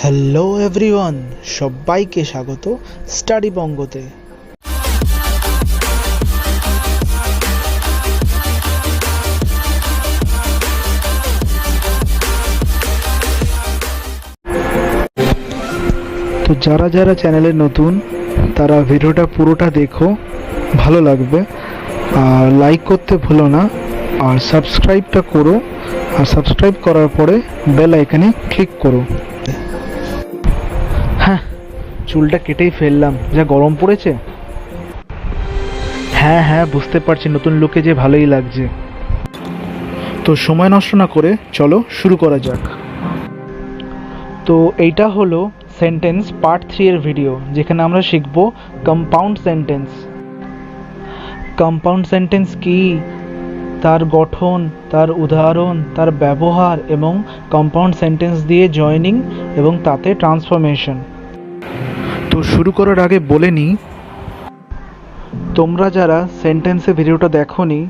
Hello everyone, সবাইকে স্বাগত study বঙ্গতে। তো যারা যারা চ্যানেলে নতুন তারা ভিডিওটা পুরোটা দেখো, ভালো লাগবে। আর লাইক করতে ভুলো না, আর সাবস্ক্রাইবটা করো। আর সাবস্ক্রাইব করার পরে বেল আইকনে ক্লিক করো। হ্যাঁ, চুলটা কেটেই ফেললাম, যা গরম পড়েছে। হ্যাঁ বুঝতে পারছি, নতুন লুকে যে ভালোই লাগছে। তো সময় নষ্ট না করে চলো শুরু করা যাক। তো এইটা হলো সেন্টেন্স পার্ট 3 এর ভিডিও, যেখানে আমরা শিখব কম্পাউন্ড সেন্টেন্স। কম্পাউন্ড সেন্টেন্স কি, তার গঠন, তার উদাহরণ, তার ব্যবহার এবং কম্পাউন্ড সেন্টেন্স দিয়ে জয়েনিং এবং তাতে ট্রান্সফরমেশন। তো শুরু করার আগে বলে নিই, তোমরা যারা সেন্টেন্সের ভিডিওটা দেখোনি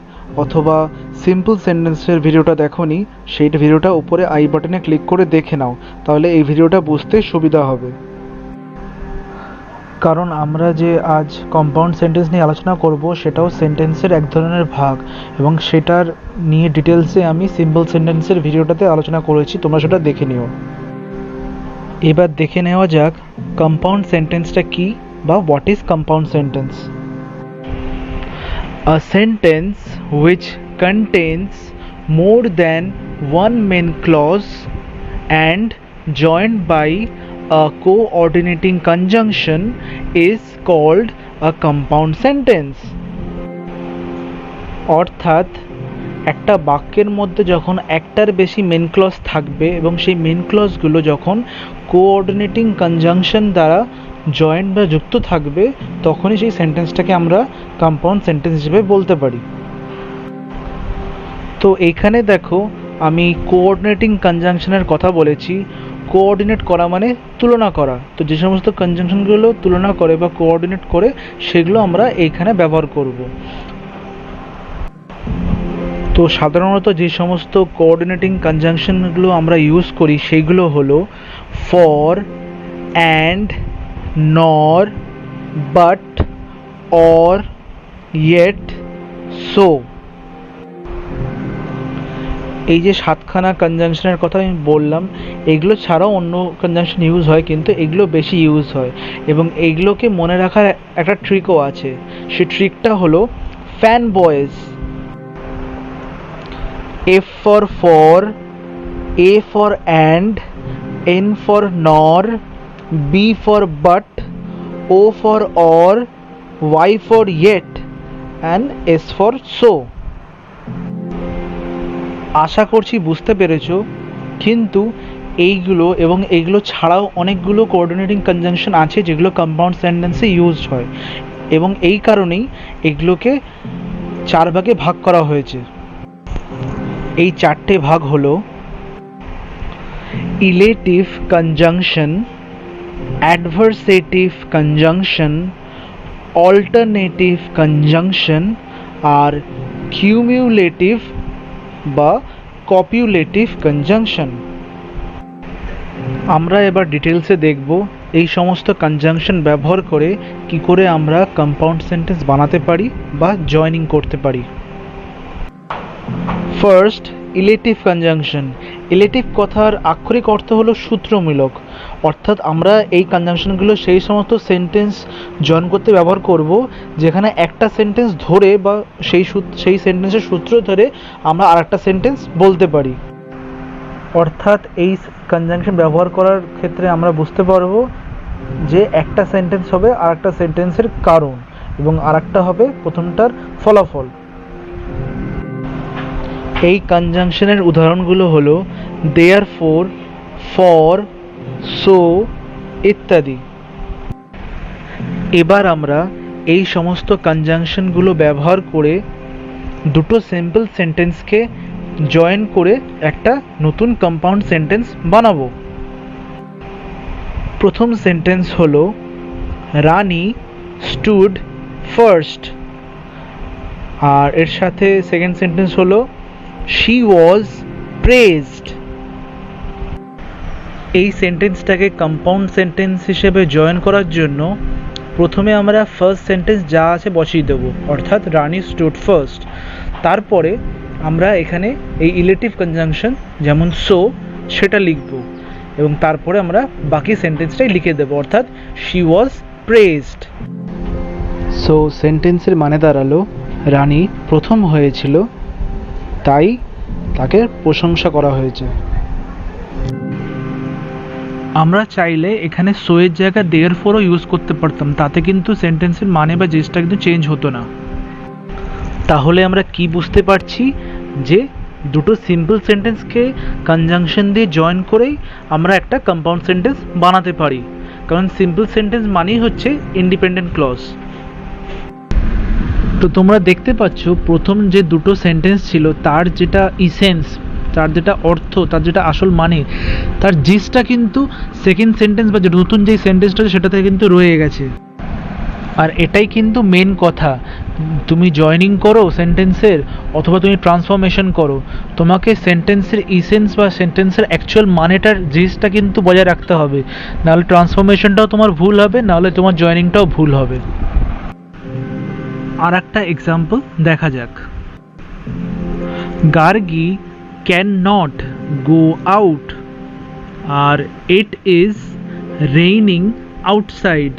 অথবা সিম্পল সেন্টেন্সের ভিডিওটা দেখোনি, সেই ভিডিওটা উপরে আই বাটনে ক্লিক করে দেখে নাও, তাহলে এই ভিডিওটা বুঝতে সুবিধা হবে। কারণ আমরা যে আজ কম্পাউন্ড সেন্টেন্স নিয়ে আলোচনা করব সেটাও সেন্টেন্সের এক ধরনের ভাগ, এবং সেটার নিয়ে ডিটেলসে আমি সিম্পল সেন্টেন্সের ভিডিওটাতে আলোচনা করেছি, তোমরা সেটা দেখে নিও। এবার দেখে নেওয়া যাক কম্পাউন্ড সেন্টেন্সটা কি বা what is compound sentence. A sentence which contains more than one main clause and joined by a coordinating conjunction is called a compound sentence. অর্থাৎ একটা বাক্যের মধ্যে যখন একটার বেশি মেন ক্লজ থাকবে এবং সেই মেন ক্লজগুলো যখন কোঅর্ডিনেটিং কনজাংশন দ্বারা জয়েন্ট বা যুক্ত থাকবে, তখনই সেই সেন্টেন্সটাকে আমরা কম্পাউন্ড সেন্টেন্স হিসেবে বলতে পারি। তো এইখানে দেখো, আমি কোঅর্ডিনেটিং কনজাংশনের কথা বলেছি। কোঅর্ডিনেট করা মানে তুলনা করা। তো যে সমস্ত কনজাংশনগুলো তুলনা করে বা কোঅর্ডিনেট করে, সেগুলো আমরা এইখানে ব্যবহার করব। তো সাধারণত যে সমস্ত কোঅর্ডিনেটিং কনজাংশনগুলো আমরা ইউজ করি সেইগুলো হলো ফর, অ্যান্ড, নর, বাট, অর, ইয়েট, সো। এই যে 7খানা কনজাংশনের কথা আমি বললাম, এগুলো ছাড়াও অন্য কনজাংশন ইউজ হয়, কিন্তু এগুলো বেশি ইউজ হয় এবং এইগুলোকে মনে রাখার একটা ট্রিকও আছে। সেই ট্রিকটা হলো fan boys. F for, A for and, N for nor, B for but, O for or, Y for yet and S for so. আশা করছি বুঝতে পেরেছো। কিন্তু এইগুলো এবং এইগুলো ছাড়াও অনেকগুলো কোঅর্ডিনেটিং কনজাংশন আছে যেগুলো কম্পাউন্ড সেন্টেন্সে ইউজ হয়, এবং এই কারণেই এগুলোকে 4 ভাগে ভাগ করা হয়েছে। এই 4টে ভাগ হলো illative conjunction, adversative conjunction, alternative conjunction আর কিউমুলেটিভ বা কপিউলেটিভ কনজাংশন। আমরা এবার ডিটেলসে দেখব এই সমস্ত কনজাংশন ব্যবহার করে কি করে আমরা কম্পাউন্ড সেন্টেন্স বানাতে পারি বা জয়েনিং করতে পারি। First, illative conjunction. ইলেটিভ কথার আক্ষরিক অর্থ হলো সূত্রমূলক, অর্থাৎ আমরা এই কনজাংশনগুলো সেই সমস্ত সেন্টেন্স জয়েন করতে ব্যবহার করব যেখানে একটা সেন্টেন্স ধরে বা সেই সেন্টেন্সের সূত্র ধরে আমরা আরেকটা সেন্টেন্স বলতে পারি। অর্থাৎ এই কনজাংশন ব্যবহার করার ক্ষেত্রে আমরা বুঝতে পারবো যে একটা সেন্টেন্স হবে আরেকটা সেন্টেন্সের কারণ এবং আরেকটা হবে প্রথমটার ফলাফল। এই কনজাংশনের উদাহরণগুলো হলো দেয়ারফোর, ফর, সো ইত্যাদি। এবার আমরা এই সমস্ত কনজাংশনগুলো ব্যবহার করে দুটো সিম্পল সেন্টেন্সকে জয়েন করে একটা নতুন কম্পাউন্ড সেন্টেন্স বানাবো। প্রথম সেন্টেন্স হলো রানী স্টুড ফার্স্ট, আর এর সাথে সেকেন্ড সেন্টেন্স হলো she was praised। এই সেন্টেন্সটাকে কম্পাউন্ড সেন্টেন্স হিসেবে জয়েন করার জন্য প্রথমে আমরা ফার্স্ট সেন্টেন্স যা আছে বসিয়ে দেবো, অর্থাৎ রানী স্টুড ফার্স্ট। তারপরে আমরা এখানে এই ইলেটিভ কনজাংশন যেমন সো সেটা লিখব এবং তারপরে আমরা বাকি সেন্টেন্সটাই লিখে দেবো, অর্থাৎ শি ওয়াজ প্রেজড। সো সেন্টেন্সের মানে দাঁড়ালো রানী প্রথম হয়েছিল, তাই তাকে প্রশংসা করা হয়েছে। আমরা চাইলে এখানে সো এর জায়গায় দেয়ারফরও ইউজ করতে পারতাম, তাতে কিন্তু সেন্টেন্সের মানে বা জিনিসটা কিন্তু চেঞ্জ হতো না। তাহলে আমরা কি বুঝতে পারছি যে দুটো সিম্পল সেন্টেন্সকে কনজাংশন দিয়ে জয়েন করেই আমরা একটা কম্পাউন্ড সেন্টেন্স বানাতে পারি, কারণ সিম্পল সেন্টেন্স মানেই হচ্ছে ইন্ডিপেন্ডেন্ট ক্লজ। তো তোমরা দেখতে পাচ্ছ প্রথম যে দুটো সেন্টেন্স ছিল তার যেটা ইসেন্স, তার যেটা অর্থ, তার যেটা আসল মানে, তার জিসটা কিন্তু সেকেন্ড সেন্টেন্স বা যে নতুন যেই সেন্টেন্সটা সেটাতে কিন্তু রয়ে গেছে। আর এটাই কিন্তু মেন কথা, তুমি জয়েনিং করো সেন্টেন্সের অথবা তুমি ট্রান্সফরমেশন করো, তোমাকে সেন্টেন্সের ইসেন্স বা সেন্টেন্সের অ্যাকচুয়াল মানেটার জিসটা কিন্তু বজায় রাখতে হবে, নাহলে ট্রান্সফরমেশনটাও তোমার ভুল হবে, নাহলে তোমার জয়েনিংটাও ভুল হবে। আর একটা এক্সাম্পল দেখা যাক। Gargi can not go out আর ইট ইজ রেইনিং আউটসাইড।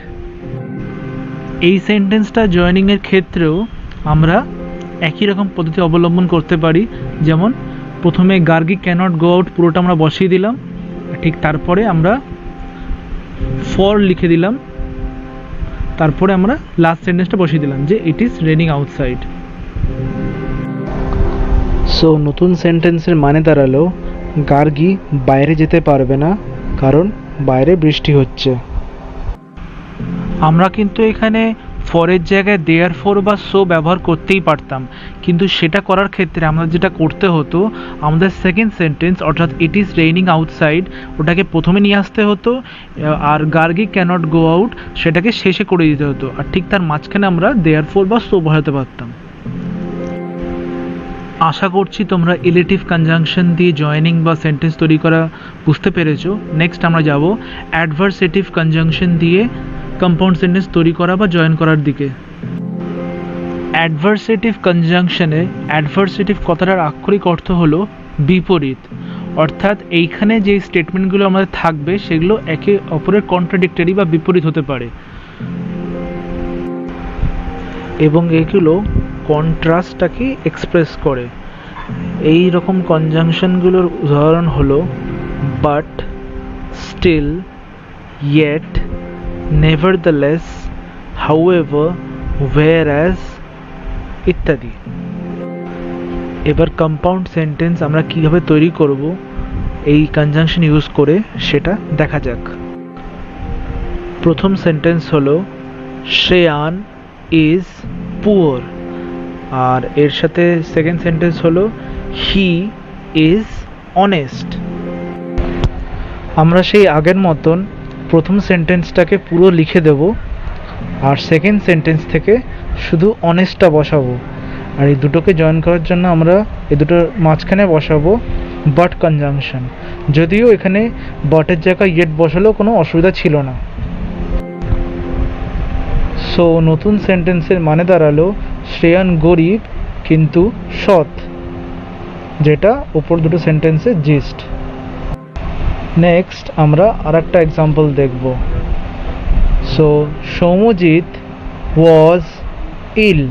এই সেন্টেন্সটা জয়েনিংয়ের ক্ষেত্রেও আমরা একই রকম পদ্ধতি অবলম্বন করতে পারি, যেমন প্রথমে গার্গী ক্যানট গো আউট পুরোটা আমরা বসিয়ে দিলাম, ঠিক তারপরে আমরা ফর লিখে দিলাম, তারপরে আমরা লাস্ট সেন্টেন্সটা বসিয়ে দিলাম যে it is raining outside. So নতুন সেন্টেন্সের মানে দাঁড়ালো গার্গী বাইরে যেতে পারবে না কারণ বাইরে বৃষ্টি হচ্ছে। আমরা কিন্তু এখানে ফরের জায়গায় দেয়ার ফর বা সো ব্যবহার করতেই পারতাম, কিন্তু সেটা করার ক্ষেত্রে আমরা যেটা করতে হতো, আমাদের সেকেন্ড সেন্টেন্স অর্থাৎ ইট ইজ রেইনিং আউটসাইড ওটাকে প্রথমে নিয়ে আসতে হতো, আর গার্গী ক্যানট গো আউট সেটাকে শেষে করে দিতে হতো, আর ঠিক তার মাঝখানে আমরা দেয়ার ফর বা সো বসাতে পারতাম। আশা করছি তোমরা ইলেটিভ কনজাংশন দিয়ে জয়েনিং বা সেন্টেন্স তৈরি করা বুঝতে পেরেছো। নেক্সট আমরা যাব অ্যাডভার্সেটিভ কনজাংশন দিয়ে কম্পাউন্ড সেন্টেন্স তৈরি করা বা জয়েন করার দিকে। অ্যাডভার্সেটিভ কনজাংশনে অ্যাডভার্সেটিভ কথাটার আক্ষরিক অর্থ হলো বিপরীত, অর্থাৎ এইখানে যে স্টেটমেন্টগুলো আমাদের থাকবে সেগুলো একে অপরের কন্ট্রাডিক্টরি বা বিপরীত হতে পারে, এবং এগুলো কন্ট্রাস্টটাকে এক্সপ্রেস করে। এই রকম কনজাংশনগুলোর উদাহরণ হলো but, still, yet, nevertheless, however, whereas ইত্যাদি। এবার কম্পাউন্ড সেন্টেন্স আমরা কিভাবে তৈরি করব এই কনজাংশন ইউজ করে সেটা দেখা যাক। প্রথম সেন্টেন্স হলো শ্রেয়ান ইজ পুয়ার, আর এর সাথে সেকেন্ড সেন্টেন্স হলো হি ইজ অনেস্ট। আমরা সেই আগের মতন প্রথম সেন্টেন্সটাকে পুরো লিখে দেব আর সেকেন্ড সেন্টেন্স থেকে শুধু অনেস্টটা বসাবো, আর এই দুটোকে জয়েন করার জন্য আমরা এই দুটোর মাঝখানে বসাবো বাট কনজাংশন, যদিও এখানে বাটের জায়গায় ইয়েট বসালেও কোনো অসুবিধা ছিল না। সো নতুন সেন্টেন্সের মানে দাঁড়ালো শ্রেয়ান গরিব কিন্তু সৎ, যেটা উপর দুটো সেন্টেন্সের জিস্ট। নেক্সট আমরা আর একটা এক্সাম্পল দেখব। সো সৌম্যজিৎ ওয়াজ ইল,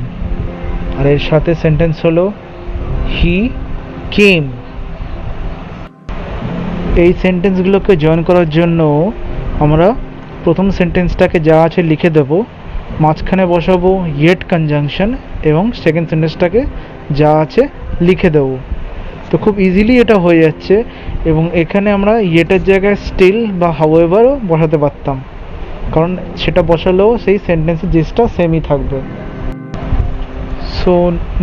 আর এর সাথে সেন্টেন্স হলো হি কেম। এই সেন্টেন্সগুলোকে জয়েন করার জন্য আমরা প্রথম সেন্টেন্সটাকে যা আছে লিখে দেব, মাঝখানে বসাবো ইয়েট কনজাংশন এবং সেকেন্ড সেন্টেন্সটাকে যা আছে লিখে দেব। তো খুব ইজিলি এটা হয়ে যাচ্ছে, এবং এখানে আমরা ইয়েটের জায়গায় স্টিল বা হাউএভারও বসাতে পারতাম, কারণ সেটা বসালেও সেই সেন্টেন্সের জিনিসটা সেমই থাকবে। সো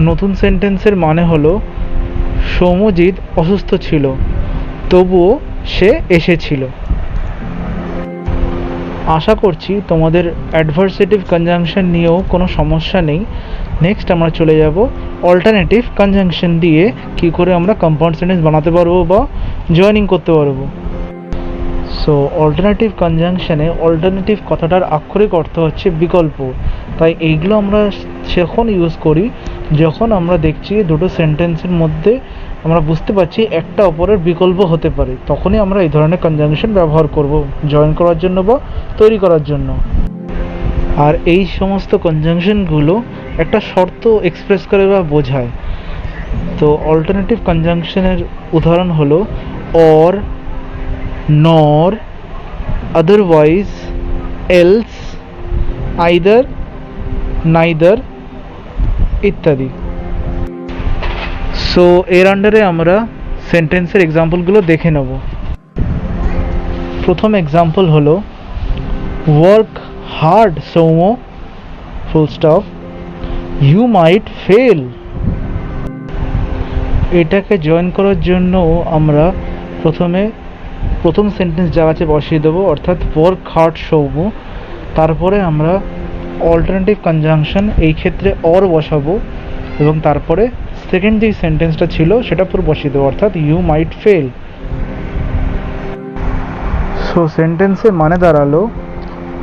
নতুন সেন্টেন্সের মানে হলো সৌম্যজিৎ অসুস্থ ছিল তবুও সে এসেছিল। আশা করছি তোমাদের অ্যাডভার্সেটিভ কনজাংশন নিয়েও কোনো সমস্যা নেই। নেক্সট আমরা চলে যাব অল্টারনেটিভ কনজাংশন দিয়ে কী করে আমরা কম্পাউন্ড সেন্টেন্স বানাতে পারবো বা জয়েনিং করতে পারবো। সো অল্টারনেটিভ কনজাংশনে অল্টারনেটিভ কথাটার আক্ষরিক অর্থ হচ্ছে বিকল্প, তাই এইগুলো আমরা সেখন ইউজ করি যখন আমরা দেখছি দুটো সেন্টেন্সের মধ্যে আমরা বুঝতে পারছি একটা অপরের বিকল্প হতে পারে, তখনই আমরা এই ধরনের কনজাংশন ব্যবহার করব জয়েন করার জন্য বা তৈরি করার জন্য। আর এই সমস্ত কনজাংশনগুলো একটা শর্ত এক্সপ্রেস করে বা বোঝায়। তো অল্টারনেটিভ কনজাংশনের উদাহরণ হলো অর, নর, আদারওয়াইজ, এলস, আইদার, নাইদার ইত্যাদি। সো এর আন্ডারে আমরা সেন্টেন্সের এক্সাম্পলগুলো দেখে নেব। প্রথম এক্সাম্পল হলো work hard Soumya, full stop, you might fail. এটাকে জয়েন করার জন্য আমরা প্রথম সেন্টেন্স যা আছে বসিয়ে দেবো, অর্থাৎ ওয়ার্ক হার্ড সৌম্য। তারপরে আমরা অল্টারনেটিভ কনজাংশন, এই ক্ষেত্রে অর বসাবো, এবং তারপরে সেকেন্ড যে সেন্টেন্সটা ছিল সেটা পুরো বসিয়ে দেবো, অর্থাৎ ইউ মাইট ফেল। সো সেন্টেন্সের মানে দাঁড়ালো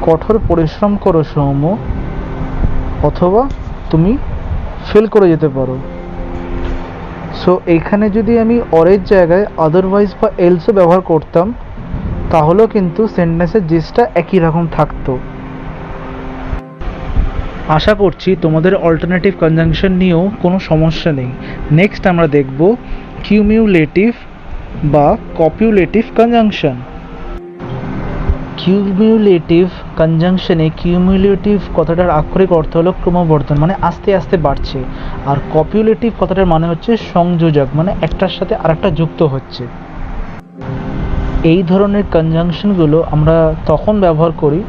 কঠোর পরিশ্রম করো সৌম্য, অথবা তুমি ফেল করে যেতে পারো। সো এইখানে যদি আমি অরের জায়গায় আদারওয়াইজ বা এলসও ব্যবহার করতাম তাহলেও কিন্তু সেন্টেন্সের জিসটা একই রকম থাকতো। আশা করছি তোমাদের অল্টারনেটিভ কনজাংশন নিয়েও কোনো সমস্যা নেই। নেক্সট আমরা দেখব কিউমিউলেটিভ বা কপিউলেটিভ কনজাংশন। কিউমিউলেটিভ কনজাংশনে কিউমিউলেটিভ কথাটার আক্ষরিক অর্থ হলো ক্রমবর্ধন, মানে আস্তে আস্তে বাড়ছে। আর কপিউলেটিভ কথাটার মানে হচ্ছে সংযোজক, মানে একটার সাথে আরেকটা যুক্ত হচ্ছে। এই ধরনের কনজাংশনগুলো আমরা তখন ব্যবহার করি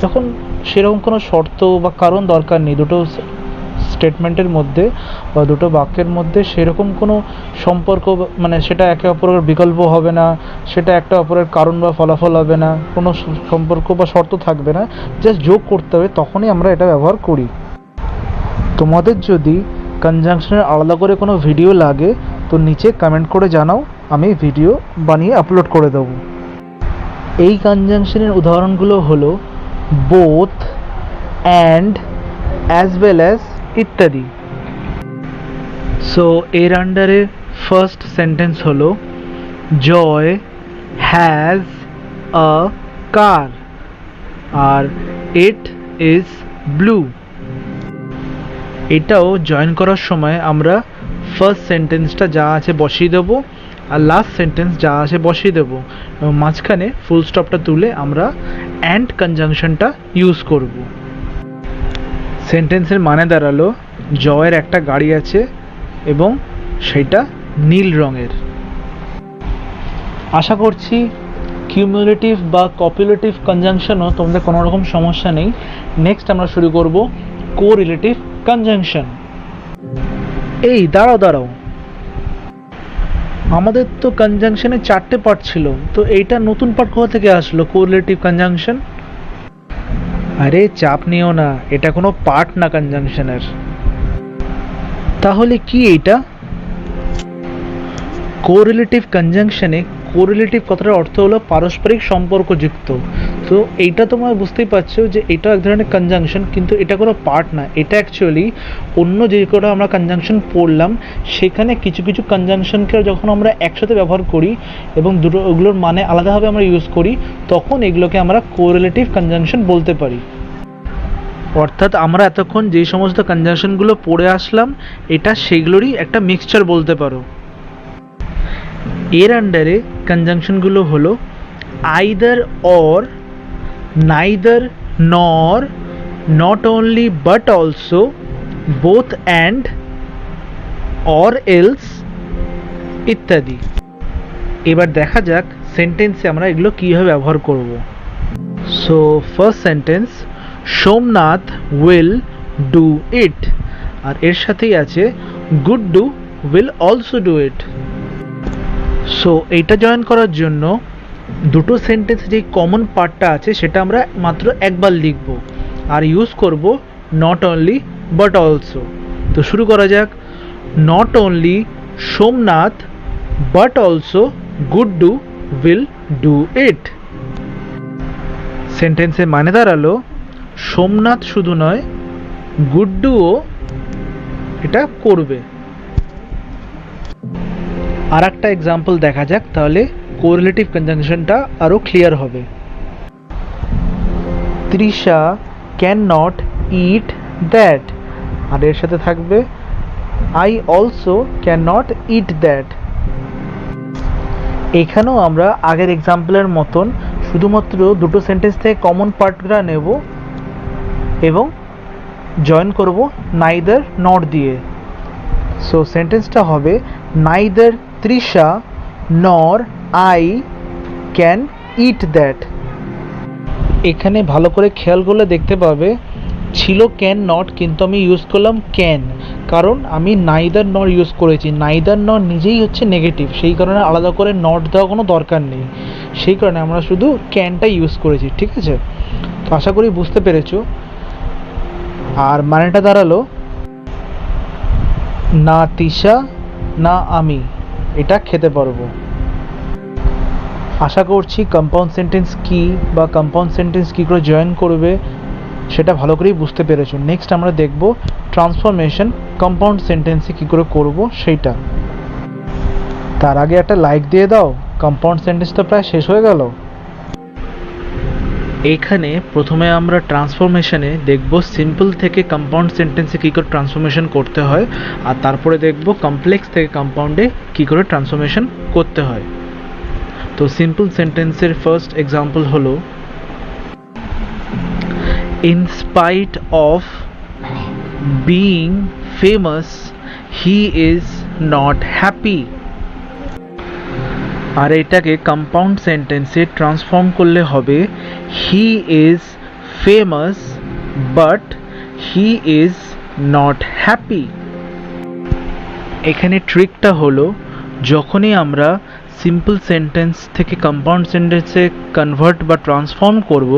যখন সেরকম কোনো শর্ত বা কারণ দরকার নেই, দুটো স্টেটমেন্টের মধ্যে বা দুটো বাক্যের মধ্যে সেরকম কোনো সম্পর্ক, মানে সেটা একে অপরের বিকল্প হবে না, সেটা একটা অপরের কারণ বা ফলাফল হবে না, কোনো সম্পর্ক বা শর্ত থাকবে না, জাস্ট যোগ করতে হবে, তখনই আমরা এটা ব্যবহার করি। তোমাদের যদি কনজাংশনের আলাদা করে কোনো ভিডিও লাগে তো নিচে কমেন্ট করে জানাও, আমি ভিডিও বানিয়ে আপলোড করে দেবো। এই কনজাংশনের উদাহরণগুলো হলো both, and, as well as ইত্যাদি। সো এর আন্ডারে ফার্স্ট সেন্টেন্স হলো জয় হ্যাজ আ কার, আর ইট ইজ ব্লু। এটাও জয়েন করার সময় আমরা ফার্স্ট সেন্টেন্সটা যা আছে বসিয়ে দেবো, আর লাস্ট সেন্টেন্স যা আছে বসিয়ে দেবো, এবং মাঝখানে ফুল স্টপটা তুলে আমরা অ্যান্ড কনজাংশনটা ইউজ করব। সেন্টেন্সের মানে দাঁড়ালো জয়ের একটা গাড়ি আছে এবং সেটা নীল রঙের। আশা করছি কিউমুলেটিভ বা কপিউলেটিভ কনজাংশনও তোমাদের কোনো রকম সমস্যা নেই। নেক্সট আমরা শুরু করব কোরিলেটিভ কনজাংশন। এই দাঁড়াও, আমাদের তো কনজাংশনে 4টে পার্ট ছিল, তো এইটা নতুন পার্ট কোথা থেকে আসলো কোরিলেটিভ কনজাংশন? আরে চাপ নিও না, এটা কোনো পার্ট না কনজাংশনের। তাহলে কি এইটা? কোরিলেটিভ কনজাংশনে কোরিলেটিভ কথাটার অর্থ হলো পারস্পরিক সম্পর্কযুক্ত। তো এইটা তোমরা বুঝতেই পারছো যে এটা এক ধরনের কনজাংশন, কিন্তু এটা কোনো পার্ট না। এটা অ্যাকচুয়ালি অন্য যে কটা আমরা কনজাংশন পড়লাম সেখানে কিছু কিছু কনজাংশনকে যখন আমরা একসাথে ব্যবহার করি এবং দুটো ওগুলোর মানে আলাদাভাবে আমরা ইউজ করি, তখন এগুলোকে আমরা কোরিলেটিভ কনজাংশন বলতে পারি। অর্থাৎ আমরা এতক্ষণ যে সমস্ত কনজাংশনগুলো পড়ে আসলাম এটা সেগুলোরই একটা মিক্সচার বলতে পারো। এর আন্ডারে কনজাংশনগুলো হলো আইদার অর, নাইদার নর, not only but also, both and, or else ইত্যাদি। এবার দেখা যাক সেন্টেন্সে আমরা এগুলো কীভাবে ব্যবহার করব। So first sentence, Somnath will do it, আর এর সাথেই আছে Guddu will also do it. So এইটা জয়েন করার জন্য দুটো সেন্টেন্স যে কমন পার্টটা আছে সেটা আমরা মাত্র একবার লিখব আর ইউজ করব নট অনলি বাট অলসো। তো শুরু করা যাক। Not only Somnath but also Guddu will do ইট। সেন্টেন্সের মানে দাঁড়ালো সোমনাথ শুধু নয় গুড্ডুও এটা করবে। আর একটা এক্সাম্পল দেখা যাক, তাহলে কোরিলেটিভ কনজাংশনটা আরও ক্লিয়ার হবে। Trisha can not eat that, আর এর সাথে থাকবে I also can not eat that. এখানেও আমরা আগের এক্সাম্পলের মতন শুধুমাত্র দুটো সেন্টেন্স থেকে কমন পার্টটা নেব এবং জয়েন করব নাইদার নট দিয়ে। সো সেন্টেন্সটা হবে নাইদার তৃষা নর আই ক্যান ইট দ্যাট। এখানে ভালো করে খেয়াল করলে দেখতে পাবে ছিল ক্যান নট, কিন্তু আমি ইউজ করলাম ক্যান, কারণ আমি নাইদার নর ইউজ করেছি। নাইদার নর নিজেই হচ্ছে নেগেটিভ, সেই কারণে আলাদা করে নট দেওয়া কোনো দরকার নেই, সেই কারণে আমরা শুধু ক্যানটা ইউজ করেছি। ঠিক আছে, তো আশা করি বুঝতে পেরেছো। আর মানেটা দাঁড়ালো না তৃষা না আমি এটা খেতে পারবো। আশা করছি কম্পাউন্ড সেন্টেন্স কি বা কম্পাউন্ড সেন্টেন্স কী করে জয়েন করবে সেটা ভালো করেই বুঝতে পেরেছো। নেক্সট আমরা দেখব ট্রান্সফরমেশন কম্পাউন্ড সেন্টেন্সে কী করে করব সেইটা। তার আগে একটা লাইক দিয়ে দাও, কম্পাউন্ড সেন্টেন্স তো প্রায় শেষ হয়ে গেল। এইখানে প্রথমে আমরা ট্রান্সফরমেশনে দেখব সিম্পল থেকে কম্পাউন্ড সেন্টেন্সে কী করে ট্রান্সফরমেশন করতে হয়, আর তারপরে দেখব কমপ্লেক্স থেকে কম্পাউন্ডে কী করে ট্রান্সফরমেশন করতে হয়। তো সিম্পল সেন্টেন্সের ফার্স্ট এক্সাম্পল হলো in spite of being famous he is not happy। আর এটাকে কম্পাউন্ড সেন্টেন্সে ট্রান্সফর্ম করলে হবে he is famous but he is not happy। এখানে ট্রিকটা হলো যখনই আমরা সিম্পল সেন্টেন্স থেকে কম্পাউন্ড সেন্টেন্সে কনভার্ট বা ট্রান্সফর্ম করব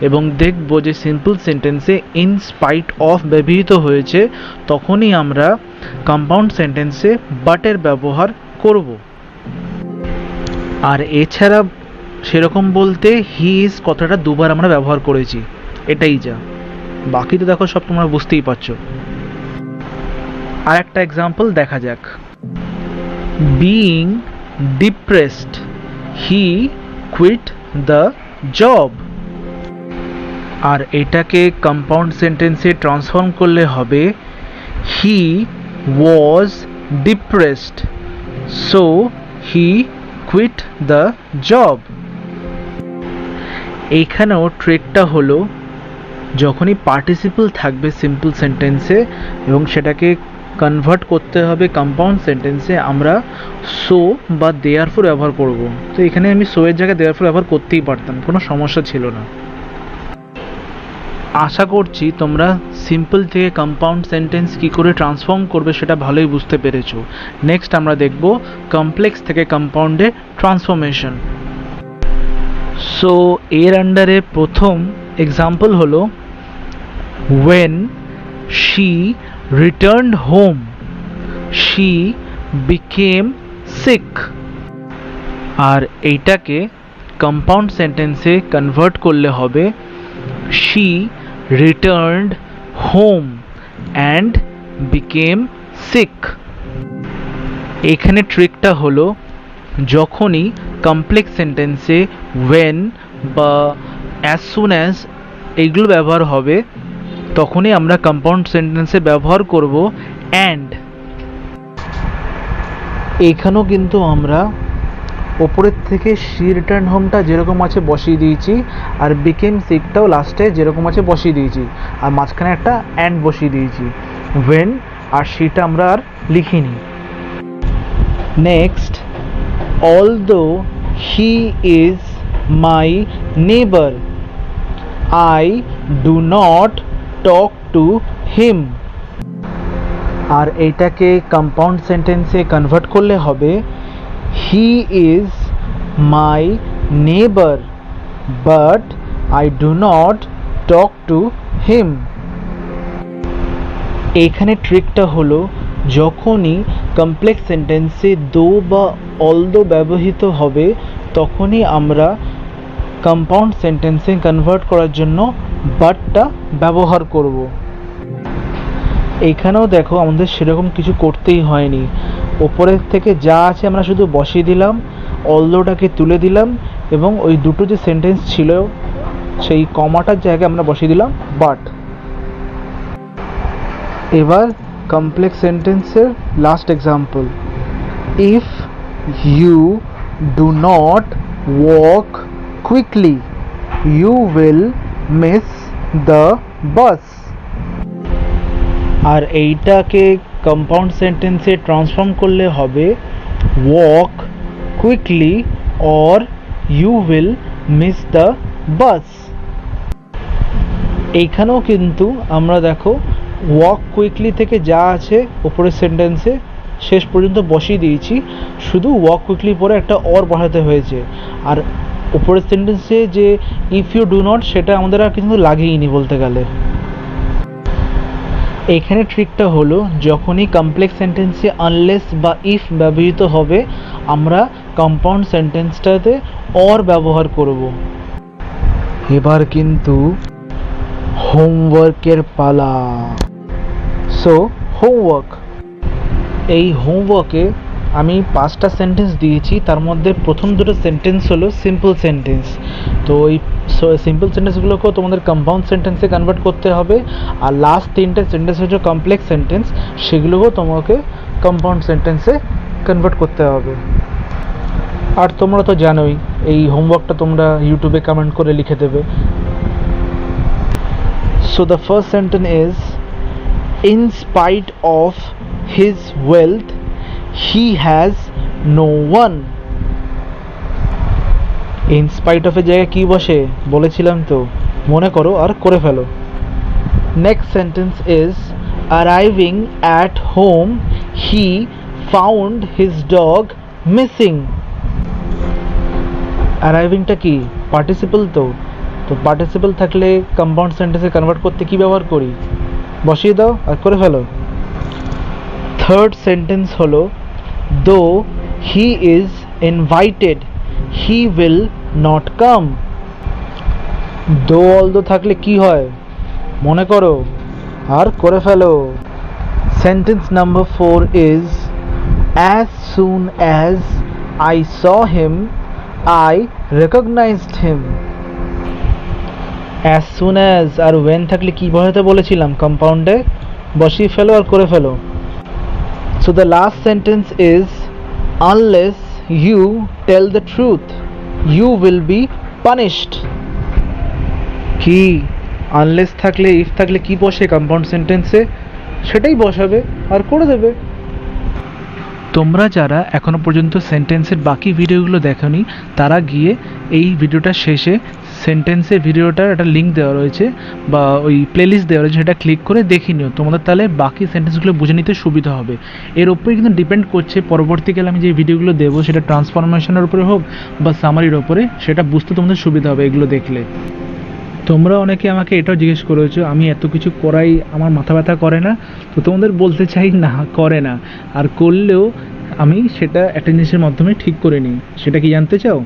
এবং দেখব যে সিম্পল সেন্টেন্সে ইন স্পাইট অফ ব্যবহৃত হয়েছে, তখনই আমরা কম্পাউন্ড সেন্টেন্সে বাটের ব্যবহার করব। আর এছাড়া সেরকম বলতে হি ইজ কথাটা দুবার আমরা ব্যবহার করেছি, এটাই যা, বাকি তো দেখো সব তোমরা বুঝতেই পারছো। আর একটা এক্সাম্পল দেখা যাক, being depressed he quit the job। আর এটাকে কম্পাউন্ড সেন্টেন্সে ট্রান্সফর্ম করলে হবে he was depressed so he quit the job। এইখানেও ট্রিকটা হলো যখনই পার্টিসিপল থাকবে সিম্পল সেন্টেন্সে এবং সেটাকে কনভার্ট করতে হবে কম্পাউন্ড সেন্টেন্সে, আমরা সো বা দেয়ারফর ব্যবহার করব। তো এখানে আমি সো এর জায়গায় দেয়ারফর ব্যবহার করতেই পারতাম, কোনো সমস্যা ছিল না। আশা করছি তোমরা সিম্পল থেকে কম্পাউন্ড সেন্টেন্স কী করে ট্রান্সফর্ম করবে সেটা ভালোই বুঝতে পেরেছো। নেক্সট আমরা দেখব কমপ্লেক্স থেকে কম্পাউন্ডে ট্রান্সফরমেশন। সো এর আন্ডারে প্রথম এক্সাম্পল হলো when she returned home she became sick। আর এইটাকে কম্পাউন্ড সেন্টেন্সে কনভার্ট করলে হবে she returned home and became sick। এখানে ট্রিকটা হলো যখনই কমপ্লেক্স সেন্টেন্সে when বা as soon as এইগুলো ব্যবহার হবে তখনই আমরা কম্পাউন্ড সেন্টেন্সে ব্যবহার করব অ্যান্ড। এখানেও কিন্তু আমরা ওপরের থেকে শি রিটার্ন হোমটা যেরকম আছে বসিয়ে দিয়েছি, আর বিকেম সিকটাও লাস্টে যেরকম আছে বসিয়ে দিয়েছি, আর মাঝখানে একটা অ্যান্ড বসিয়ে দিয়েছি। ওয়েন আর শিটা আমরা আর লিখিনি। Next, although he is my neighbour I do not talk to him. আর এইটাকে কম্পাউন্ড সেন্টেন্সে কনভার্ট করলে হবে he is my neighbour but I do not talk to him. এইখানে ট্রিকটা হলো যখনই কমপ্লেক্স সেন্টেন্সে দো বা অলদো ব্যবহৃত হবে তখনই আমরা কম্পাউন্ড সেন্টেন্সে কনভার্ট করার জন্য বাটটা ব্যবহার করব। এইখানেও দেখো আমাদের সেরকম কিছু করতেই হয়নি, ওপরের থেকে যা আছে আমরা শুধু বসিয়ে দিলাম, অলদোটাকে তুলে দিলাম এবং ওই দুটো যে সেন্টেন্স ছিল সেই কমাটার জায়গায় আমরা বসিয়ে দিলাম বাট। এবার কমপ্লেক্স সেন্টেন্সের last example, if you do not walk quickly you will miss the bus. আর এইটাকে কম্পাউন্ড সেন্টেন্সে ট্রান্সফর্ম করলে হবে walk quickly or you will miss the bus. এইখানেও কিন্তু আমরা দেখো ওয়াক কুইকলি থেকে যা আছে ওপরের সেন্টেন্সে শেষ পর্যন্ত বসিয়ে দিয়েছি, শুধু ওয়াক কুইকলি পরে একটা অর বসাতে হয়েছে। আর ওপরের সেন্টেন্সে যে ইফ ইউ ডু নট সেটা আমাদের আর কিন্তু লাগেইনি বলতে গেলে। এখানে ট্রিকটা হলো যখনই কমপ্লেক্স সেন্টেন্সে আনলেস বা ইফ ব্যবহৃত হবে আমরা কম্পাউন্ড সেন্টেন্সটাতে অর ব্যবহার করব। এবার কিন্তু হোমওয়ার্কের পালা। সো হোমওয়ার্ক, এই হোমওয়ার্কে আমি 5টা সেন্টেন্স দিয়েছি, তার মধ্যে প্রথম দুটো সেন্টেন্স হলো সিম্পল সেন্টেন্স। তো ওই সিম্পল সেন্টেন্সগুলোকেও তোমাদের কম্পাউন্ড সেন্টেন্সে কনভার্ট করতে হবে, আর লাস্ট 3টে সেন্টেন্স হচ্ছে কমপ্লেক্স সেন্টেন্স, সেগুলোকেও তোমাকে কম্পাউন্ড সেন্টেন্সে কনভার্ট করতে হবে। আর তোমরা তো জানোই এই হোমওয়ার্কটা তোমরা ইউটিউবে কমেন্ট করে লিখে দেবে। So the first sentence is, in spite of his wealth, he has no one. In spite of এর জায়গায় কি বসে বলেছিলাম তো, মনে করো আর করে ফেলো। Next sentence is, arriving at home, he found his dog missing. অ্যারাইভিংটা কি পার্টিসিপল, তো পার্টিসিপল থাকলে কম্পাউন্ড সেন্টেন্সে কনভার্ট করতে কি ব্যবহার করি, বসিয়ে দাও আর করে ফেলো। থার্ড সেন্টেন্স হলো, though he is invited he will not come. Though although থাকলে কি হয় মনে করো আর করে ফেলো। Sentence number 4 is, as soon as I saw him I recognized him. As soon as আর when থাকলে কি বসাতে বলেছিলাম কম্পাউন্ডে, বসিয়ে ফেলো আর করে ফেলো। So the last sentence is, unless you tell the truth you will be punished. কি আনলেস থাকলে if থাকলে কি বসে কম্পাউন্ড সেন্টেন্সে, সেটাই বসাবে আর করে দেবে। তোমরা যারা এখনও পর্যন্ত সেন্টেন্সের বাকি ভিডিওগুলো দেখোনি তারা গিয়ে এই ভিডিওটার শেষে সেন্টেন্সের ভিডিওটার একটা লিঙ্ক দেওয়া রয়েছে বা ওই প্লেলিস্ট দেওয়া রয়েছে, সেটা ক্লিক করে দেখে নিও, তোমাদের তাহলে বাকি সেন্টেন্সগুলো বুঝে নিতে সুবিধা হবে। এর উপরে কিন্তু ডিপেন্ড করছে পরবর্তীকালে আমি যে ভিডিওগুলো দেবো সেটা ট্রান্সফরমেশনের উপরে হোক বা সামারির ওপরে, সেটা বুঝতে তোমাদের সুবিধা হবে এগুলো দেখলে। তোমরা অনেকে আমাকে এটাও জিজ্ঞেস করেছো আমি এত কিছু করাই আমার মাথা ব্যথা করে না, তো তোমাদের বলতে চাই না করে না, আর করলেও আমি সেটা একটা জিনিসের মাধ্যমে ঠিক করে নিই। সেটা কি জানতে চাও?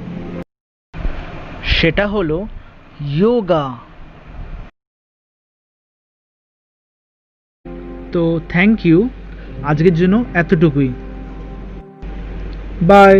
সেটা হলো যোগা। তো থ্যাংক ইউ, আজকের জন্য এতটুকুই, বাই।